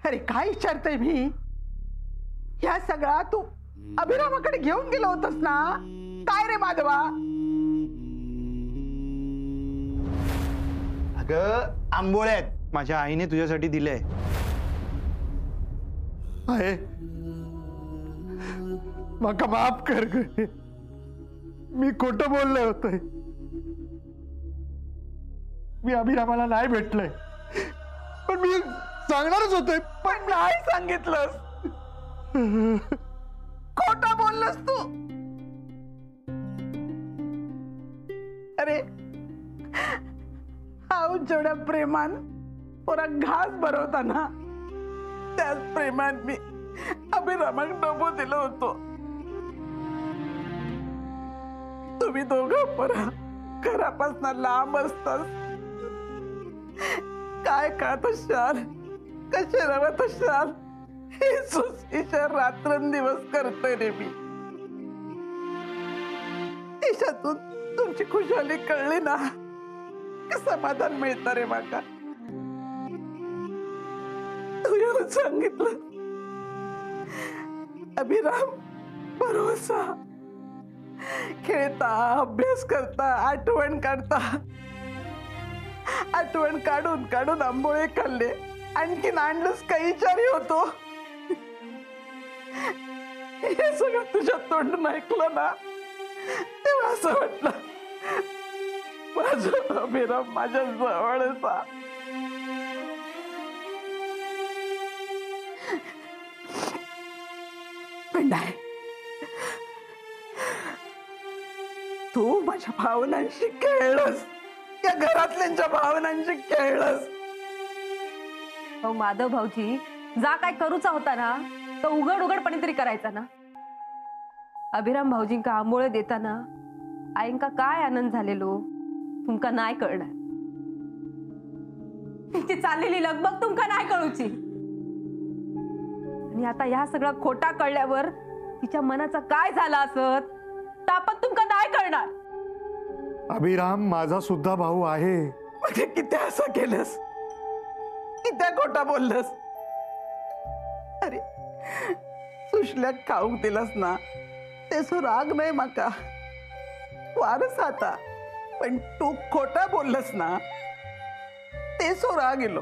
अरे काय विचारतोय मी? ह्या सगळा तू अभिरामाकडे घेऊन गेलो होतस ना? काय रे माधवा? अगं आंबोळ्या आहेत, माझ्या आईने तुझ्यासाठी दिले. आहे माका माफ कर ग. मी खोटं बोललो होतोय. मी अभिरामाला नाही भेटलोय, पण मी सांगणारच होतोय, पण नाही सांगितलंस. खोटा बोललास तू. अरे हा जेवढ्या प्रेमान पोरा घास भरवताना त्याच प्रेमान मी अभिरामाक डबो दिलो होतो. तुम्ही दोघं पोरा घरापासून लांब असतास. काय खात असाल, कसे रवत असाल हे सुचीच्या रात्रंदिवस करतोय रे मी. त्याच्यातून तुमची खुशाली कळली ना की समाधान मिळतं रे माका. तू येऊन सांगितलं अभिराम भरोसा खेळता, अभ्यास करता, आठवण काढता. आठवण काढून काढून आंबोळे खाल्ले. आणखीन आणलंच काही विचारी होतो. हे सगळं तुझ्या तोंडून ऐकलं ना तेव्हा असं वाटलं माझा अभिराम माझ्या जवळचा. पण नाही, तू माझ्या भावनांशी खेळलंस. या घरातल्यांच्या भावनांशी खेळलंस. अहो माधव भाऊजी, जा काय करूचा होता ना तो उघड उघडपणे तरी करायचा ना. अभिराम भाऊजींका आंबोळे देताना आईंका काय आनंद झालेलो तुमका नाही कळणार. तिची चाललेली लगबग तुमका नाही कळूची. आणि आता ह्या सगळं खोटा कळल्यावर तिच्या मनाचा काय झाला असत तापत तुमका नाही कळणार. अभिराम माझा सुद्धा भाऊ आहे. म्हणजे किती असं केलंस, किती खोटा बोललंस. अरे सुशल्याक खाऊक दिलास ना ते सो राग नाही माका, वारस आता. पण तू खोटा बोललस ना ते सो राग येलो.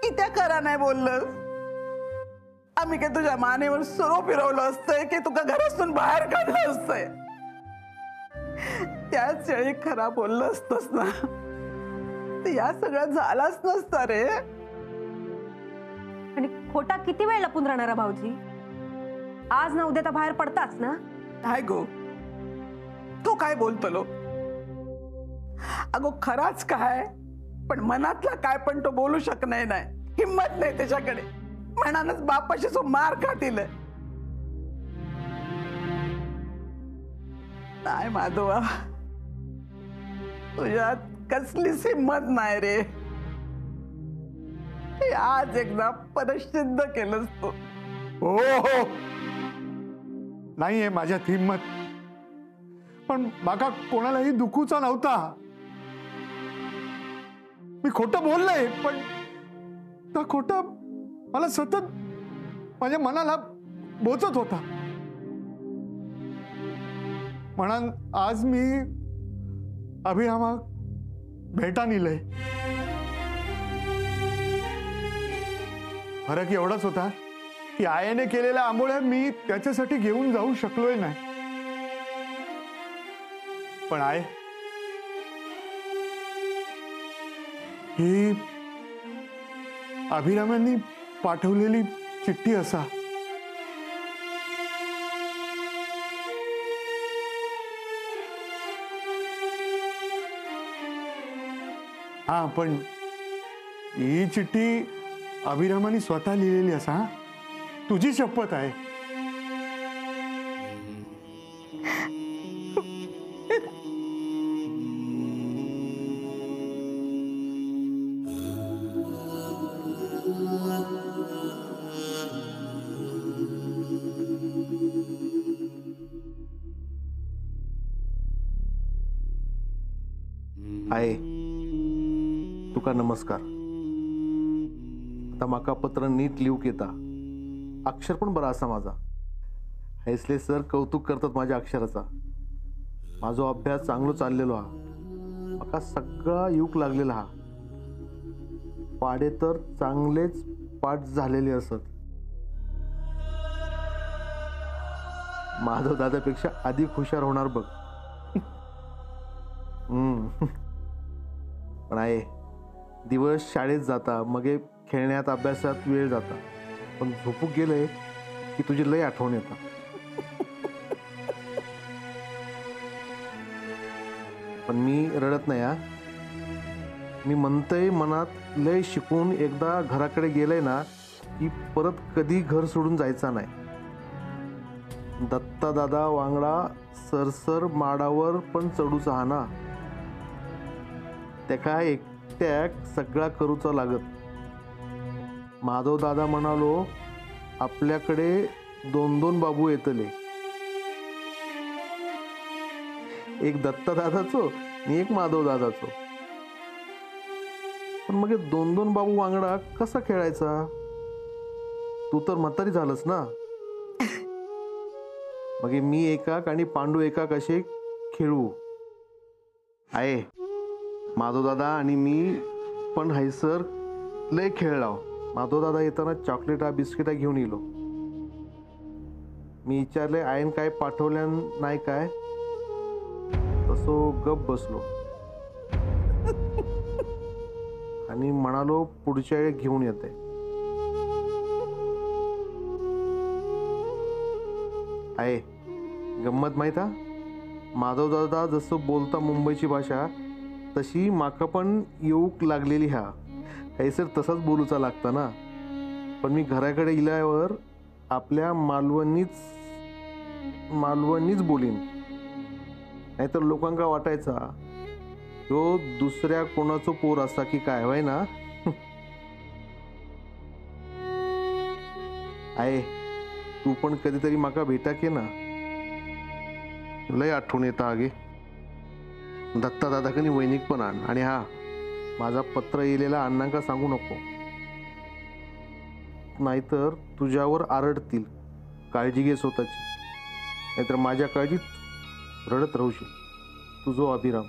कित्या करा नाही बोललस. आम्ही काय तुझ्या मानेवर सुरो फिरवलं असतंय की तुका घरातून बाहेर काढलं असतंय. त्याच वेळी खरा बोललं असतस ना तर या सगळं झालाच नसतं रे. आणि खोटा किती वेळ लपून राहणारा भाऊजी? आज ना उद्या तर बाहेर पडताच ना. काय गो तो काय बोलतलो? अगो खराच काय, पण मनातला काय पण तो बोलू शकणार नाही. हिम्मत नाही त्याच्याकडे. म्हणानच बापाशी सो मार खातील. नाही माधवा, तुझ्यात कसलीच हिम्मत नाही रे. हे आज एकदा परसिद्ध केलंस तू. हो नाहीये माझ्यात हिम्मत, पण माका कोणालाही दुखूचा नव्हता. मी खोटं बोललोय, पण त्या खोटं मला सतत माझ्या मनाला बोचत होता. म्हणून आज मी अभिरामाक भेटा निलय. फरक एवढाच होता की आईने केलेल्या आंबोळ्या मी त्याच्यासाठी घेऊन जाऊ शकलोय नाही. पण आई ही अभिरामांनी पाठवलेली चिठ्ठी असा. हा, पण ही चिठ्ठी अभिरामानी स्वतः लिहिलेली असा. हा, तुझी शपथ आहे. आहे तुका नमस्कार. तर म्हाका पत्र नीट लिहूक येता. अक्षर पण बरा असा माझा. हैसले सर कौतुक करतात माझ्या अक्षराचा. माझो अभ्यास चांगलो चाललेलो हा. म्हाका सगळा युक लागलेला हा. पाडे तर चांगलेच पाठ झालेले असत. माधव दादापेक्षा अधिक हुशार होणार बघ. पण आहे, दिवस शाळेत जाता, मग खेळण्यात अभ्यासात वेळ जाता, पण झोपूक गेले की तुझी लय आठवण येता. पण मी रडत नाही हा. मी म्हणतोय मनात लय शिकून एकदा घराकडे गेलंय ना की परत कधी घर सोडून जायचा नाही. दत्ता दादा वांगडा सरसर माडावर पण चढूचा हा ना. त्याका एकट्याक सगळा करूचा लागत. माधव दादा म्हणालो आपल्याकडे 2-2 बाबू येतले, एक दत्ता दादाचो आणि एक माधव दादाचो. पण मग 2-2 बाबू वांगडा कसा खेळायचा? तू तर म्हातारी झालंस ना. मग मी एकाक आणि पांडू एकाक असे खेळू. आहे, माधव दादा आणि मी पण हैसर लय खेळलाव. माधव दादा येताना चॉकलेटा बिस्किटा घेऊन येलो. मी विचारले आईन काय पाठवल्या नाही काय, तसो गप बसलो आणि म्हणालो पुढच्या वेळी घेऊन येते. आहे गंमत माहित हा, माधव दादा जसं बोलता मुंबईची भाषा तशी माका पण येऊक लागलेली हा. हैसर तसाच बोलूचा लागता ना. पण मी घराकडे गेल्यावर आपल्या मालवणीच बोलीन. नाहीतर लोकांका वाटायचा तो दुसऱ्या कोणाचो पोर असा की काय, होय ना. आहे, तू पण कधीतरी माका भेटा के ना. लय आठवण येता आगे. दत्ता दादाकनी वैनिक पण आण. आणि हा, माझा पत्र येलेला अण्णांका सांगू नको, नाहीतर तुझ्यावर आरडतील. काळजी घे स्वतःची, नाहीतर माझ्या काळजीत रडत राहूशील. तुझो अभिराम.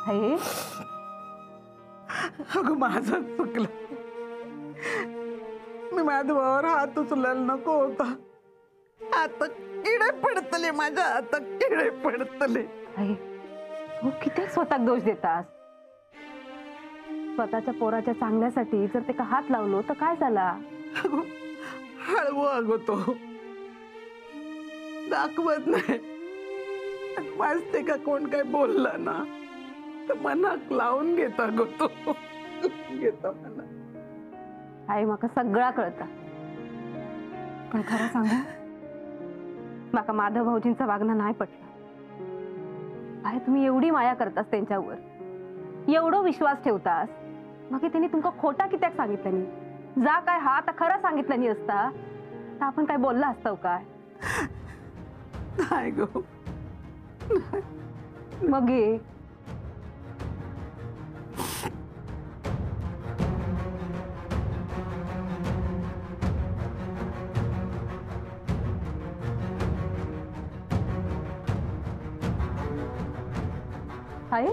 आहे, अगं माझं चुकलं. मी माधवावर हात उचलायला नको होता. आता किडे पडतले, माझ्या हातात किडे पडतले. आहे, तू किती स्वतःक दोष देतास? स्वतःच्या पोराच्या चांगल्यासाठी जर ते का हात लावलो तर काय झाला? हळवू अगो तो दाखवत नाही. वाजते का कोण काय बोलला ना तर मनाक लावून घेता गो तो. घेता मना. आहे, माका सगळा कळता. पण खरं सांगू, माका माधव भाऊजींचा वागणं नाही पटलं. आहे, तुम्ही एवढी माया करतास त्यांच्यावर, एवढो विश्वास ठेवतास, मग त्यांनी तुमका खोटा कित्याक सांगितलं नाही? जा काय हा आता खरं सांगितलं नाही असता तर आपण काय बोलला असतो काय? नाही गो. मग ये आहे.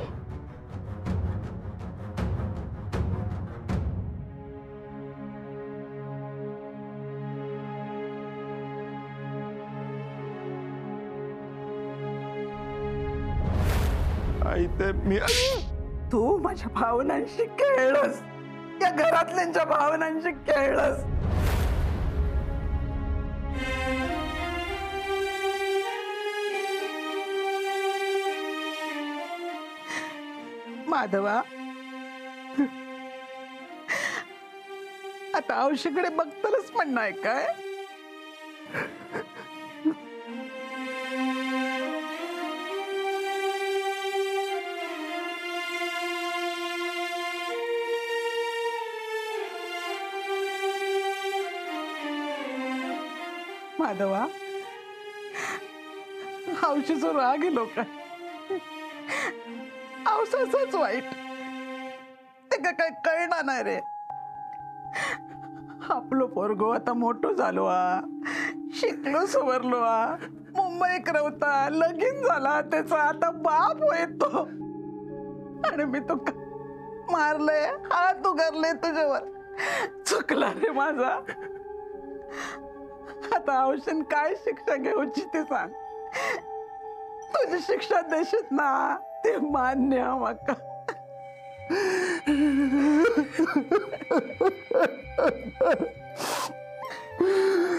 आई ते मी तू माझ्या भावनांशी खेळलंस, या घरातल्यांच्या भावनांशी खेळलंस. माधवा, आता औषधकडे बघतलच म्हणणं आहे काय? माधवा, हौशीचा राग आहे लोक, औषधच वाईट, ते काय कळणार नाही रे. आपलं पोरगो आता मोठं झालो, शिकलो सवरलो, मुंबईत रवता, लगीन झाला त्याचा, आता बाप येतो आणि मी तो मारलंय, हात उगारले तुझ्यावर. चुकला रे माझा. आता औषध काय शिक्षा घेऊची ते सांग. तुझी शिक्षा देशील ना ते मान्य माका.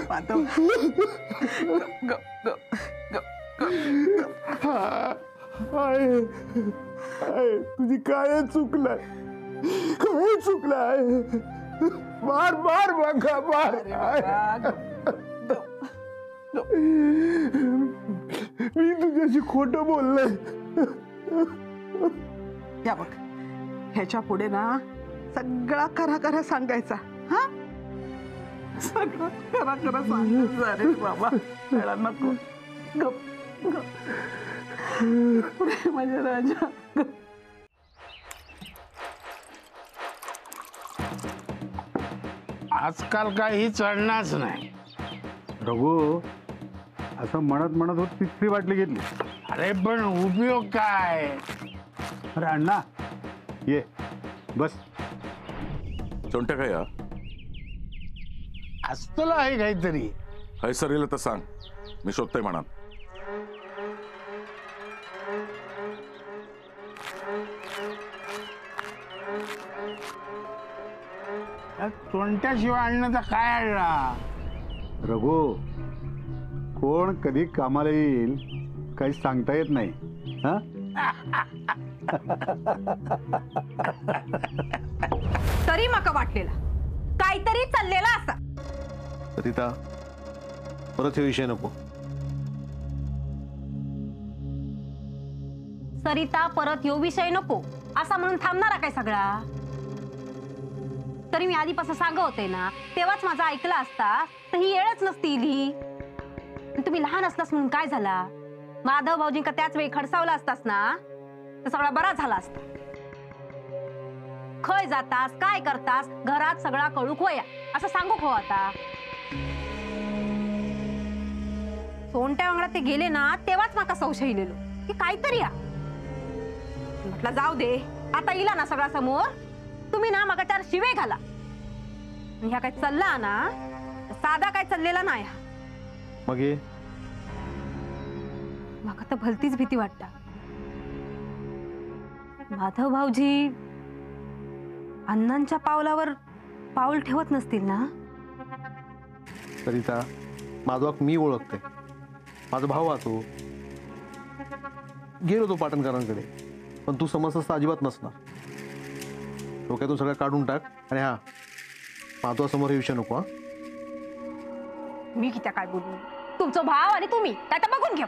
माधव, तुझी काय चुकलाय, काय चुकलाय? मार मार बघा मार. मी तुझ्याशी खोटं बोललोय. या बघ, ह्याच्या पुढे ना सगळा खरा खरा सांगायचा. हा, सगळं खरा खरा सांगायचा रे बाबा. त्याला नको. गप गप माझ्या राजा. आजकाल काही चढणारच नाही. रघु, असं म्हणत म्हणत होत तिसरी बाटली घेतली. अरे पण उपयोग काय? अरे अण्णा, ये बस. चोंट्या काय या असतलं आहे काहीतरी. हैसरीला तर सांग, मी शोधतोय म्हणा. तोंट्याशिवाय आणण्याचा काय आणला? रघु, कोण कधी कामाला येईल काही सांगता येत नाही. हा, तरी माका वाटलेला काहीतरी चाललेला असा. सरिता, परत हे विषय नको. सरिता, परत यो विषय नको असा म्हणून थांबणारा काय सगळा? तरी मी आधीपासून सांगत होते ना, तेव्हाच माझा ऐकला असता तर ही येळच नसती इली. तुम्ही लहान असलास म्हणून काय झाला? माधव भाऊजींका त्याच वेळी खडसावला असतास ना तर सगळा बरा झाला असता. खय जातास, काय करतास, घरात सगळा कळूक वया असं सांगू खो. आता सोंट्या वांगडा ते गेले ना तेव्हाच माका संशय इलेलो की काहीतरी या. म्हटलं जाऊ दे, आता इला ना सगळा समोर, तुम्ही ना मग चार शिवे घाला. ह्या काय चालला ना, साधा काय चाललेला नाही. मग ये माका तर भलतीच भीती वाटता. माधव भाऊजी अण्णांच्या पावलावर पाऊल ठेवत नसतील ना? सरिता, माधवाक मी ओळखते. माझा भाऊ वाचो गेलो तो पाटणकरांकडे, पण तू समजतस तर अजिबात नसणार. डोक्यातून सगळं काढून टाक. आणि हा, माधवासमोर हे विषय नको. हा, मी किती काय बोलू? तुमचं भाव आणि तुम्ही काय तर बघून घ्या.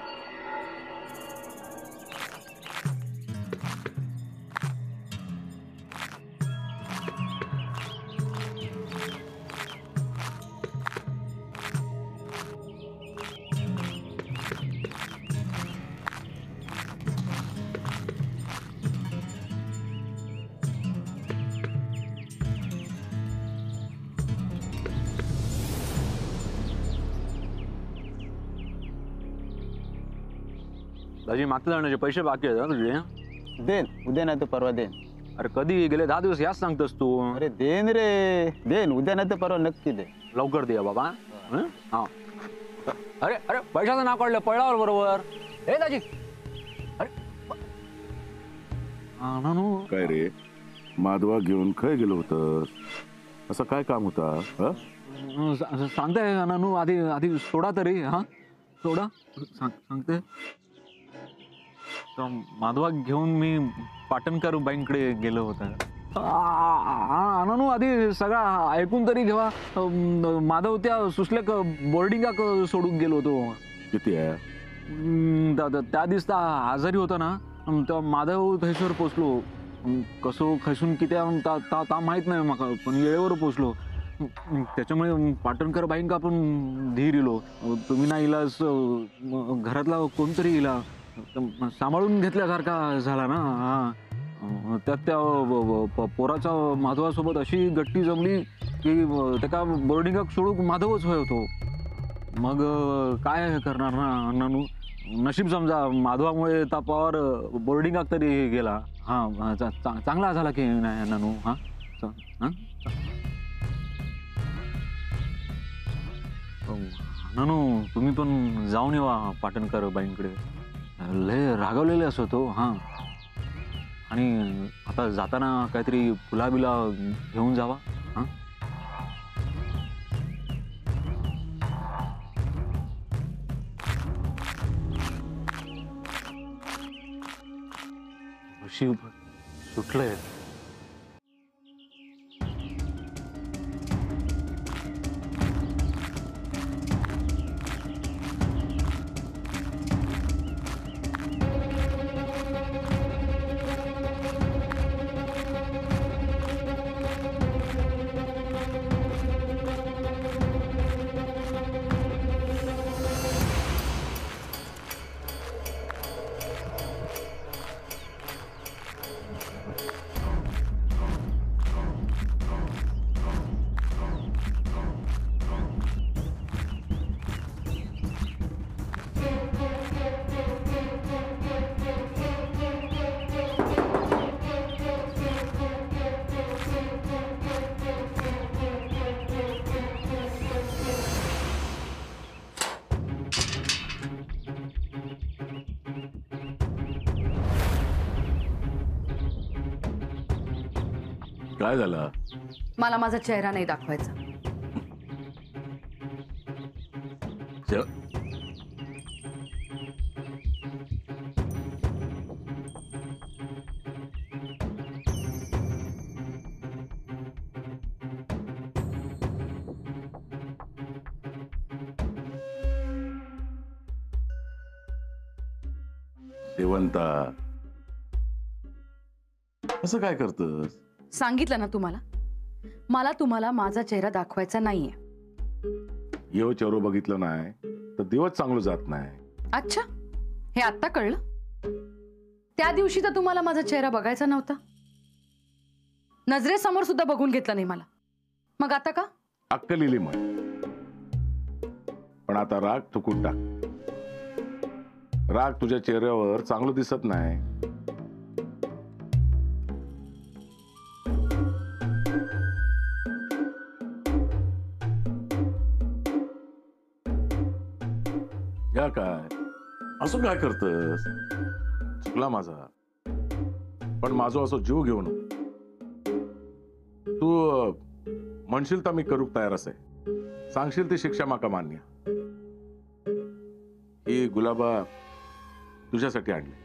दाजी, मागच्या जाण्याचे पैसे बाकी आहेत तुझे? देन, उद्या नाही तर परवा देन. अरे कधी गेले 10 दिवस याच सांगतोस तू. अरे देन रे, देन. उद्या नाही तर परवा नक्की दे. लवकर दे बाबा. हा, अरे अरे पैशाचं नाव काढलं पळावर बरोबर. हे दाजी, अरे नानू काय रे माधवा घेऊन खय गेलो होतं असं काय काम होता सांगताय नानू आधी आधी सोडा तरी हा सोडा सांगते माधवा घेऊन मी पाटणकर बाईंकडे गेलो होतं नानू आधी सगळा ऐकून तरी घेवा माधव त्या सुसलेक बोर्डिंगाक सोडून गेलो होतो किती आहे त्या दिवसा आजारी होता ना तेव्हा माधव थंयसर पोचलो कसो खसून किती ता माहीत नाही म्हाका पण येळेवर पोचलो त्याच्यामुळे पाटणकर बाईंका पण धीर इलो तुम्ही ना इलास घरातला कोणतरी इला सांभाळून घेतल्यासारखा झाला ना हा त्यात त्या पोराचा माधवासोबत अशी गट्टी जमली की त्याका बोर्डिंगाक सोडूक माधवच होय होतो मग काय करणार ना नानू नशीब समजा माधवामुळे तापावर बोर्डिंगाक तरी गेला हा चांगला झाला की नाही नानू हा नानू तुम्ही पण जाऊन येवा पाटणकर बाईंकडे लय रागवलेले असो तो हा आणि आता जाताना काहीतरी फुला बिला घेऊन जावा हा शिव सुटलंय काय झालं मला माझा चेहरा नाही दाखवायचा देवंता असं काय करतस सांगितलं ना तुम्हाला मला तुम्हाला माझा चेहरा दाखवायचा नाहीये येव चेहरो बघितलं नाही तर दिवस चांगलं जात नाही अच्छा हे आता कळलं त्या दिवशी तर तुम्हाला माझा चेहरा बघायचा नव्हता नजरेसमोर सुद्धा बघून घेतला नाही मला मग आता का अक्कल लिहिली मग पण आता राग थुकून टाक राग तुझ्या चेहऱ्यावर चांगलं दिसत नाही या काय असं काय करतस चुकला माझा पण माझा असं जीव घेऊ नको तू म्हणशील तर मी करूक तयार असे सांगशील ती शिक्षा माका मान्य ही गुलाबा तुझ्यासाठी आणली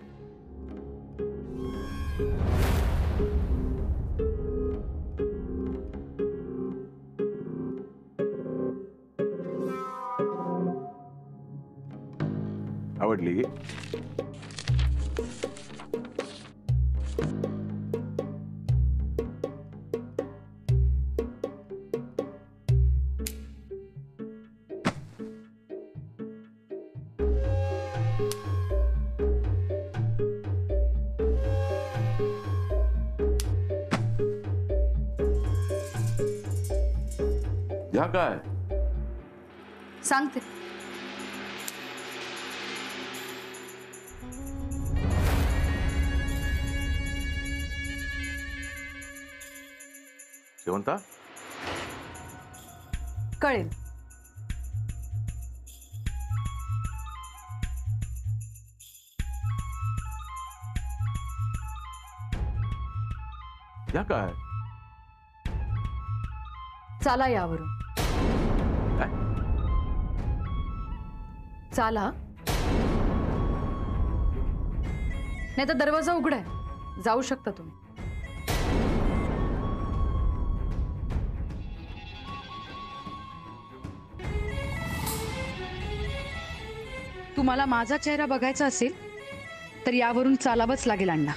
आवडली या काय सांगते शेवंता कळेल या काय? चाला यावरून. काय? चाला, नाही तर दरवाजा उघडाय, जाऊ शकता तुम्ही. तुम्हाला माझा चेहरा बघायचा असेल तर यावरून चालावंच लागेल अण्णा.